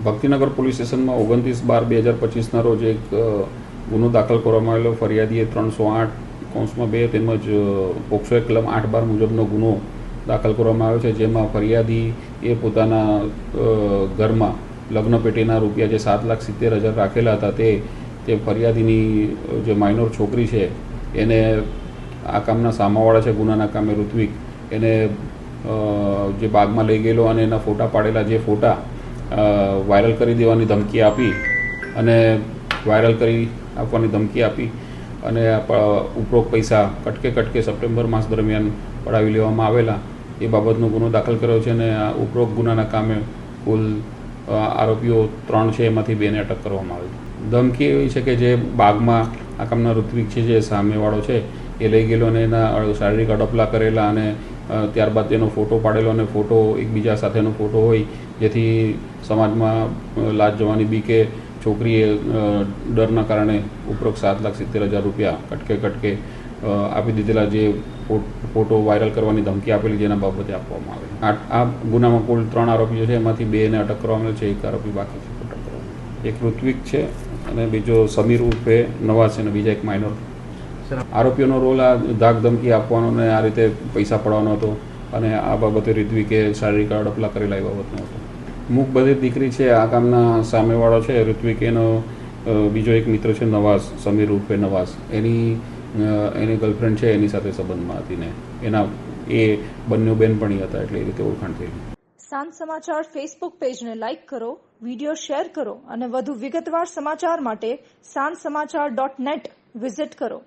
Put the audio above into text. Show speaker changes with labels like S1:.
S1: Bhaktinagar police સ્ટેશનમાં 29/12/2025ના રોજ એક ગુનો દાખલ કરવામાં આવેલો. ફરિયાદીએ 308(2) તેમજ પોક્સો કલમ 8(12) મુજબનો ગુનો દાખલ કરવામાં આવ્યો છે, જેમાં ફરિયાદી એ પોતાના ઘરમાં લગ્ન પેટીના રૂપિયા જે 7,70,000 રાખેલા હતા તે ફરિયાદીની જે માઇનોર છોકરી છે એને આ કામના સામાવાળા છે ગુનાના કામે ઋત્વિક એને જે બાગમાં લઈ ગયેલો અને એના ફોટા પાડેલા જે ફોટા વાયરલ કરી દેવાની ધમકી આપી અને અને ઉપરોક્ત પૈસા કટકે સપ્ટેમ્બર માસ દરમિયાન પડાવી લેવામાં આવેલા એ બાબતનો ગુનો દાખલ કર્યો છે. અને આ ઉપરોક્ત ગુનાના કામે કુલ આરોપીઓ 3 છે, એમાંથી 2ને અટક કરવામાં આવી. ધમકી એવી છે કે જે બાગમાં આ કામના ઋત્વિક છે જે સામેવાળો છે એ લઈ ગયેલો અને એના શારીરિક અડપલા કરેલા અને ત્યારબાદ તેનો ફોટો પાડેલો અને ફોટો એકબીજા સાથેનો ફોટો હોય જેથી સમાજમાં લાજ જવાની બીકે છોકરીએ ડરના કારણે ઉપરોક્ત 7,70,000 રૂપિયા કટકે આપી દીધેલા જે ફોટો વાયરલ કરવાની ધમકી આપેલી જેના બાબતે આપવામાં આવે. આ ગુનામાં કુલ 3 આરોપીઓ છે, એમાંથી 2ને અટક કરવામાં છે, 1 આરોપી બાકી છે અટક કરવામાં. એક ઋત્વિક છે અને બીજો સમીર ઉર્ફે નવાઝ છે અને બીજા એક માઇનોર. આરોપીઓનો રોલ આ ધાક ધમકી આપવાનો અને આ રીતે પૈસા પડવાનો હતો અને આ બાબતે ઋત્વિકે શારીરિક અડપલા કરેલા એ બાબતનો હતો. મૂક બધી દીકરી છે આ કામના સામેવાળો છે ઋત્વિક, એનો બીજો એક મિત્ર છે નવાઝ, સમીર ઉર્ફે નવાઝ, એની ગર્લફ્રેન્ડ છે એની સાથે સંબંધમાં હતી ને એ બંને બેનપણી હતા એટલે એ રીતે ઓળખાણ થઈ.
S2: સાંજ સમાચાર ફેસબુક પેજને લાઇક કરો, વિડીયો શેર કરો અને વધુ વિગતવાર સમાચાર માટે sanssamachar.net વિઝિટ કરો.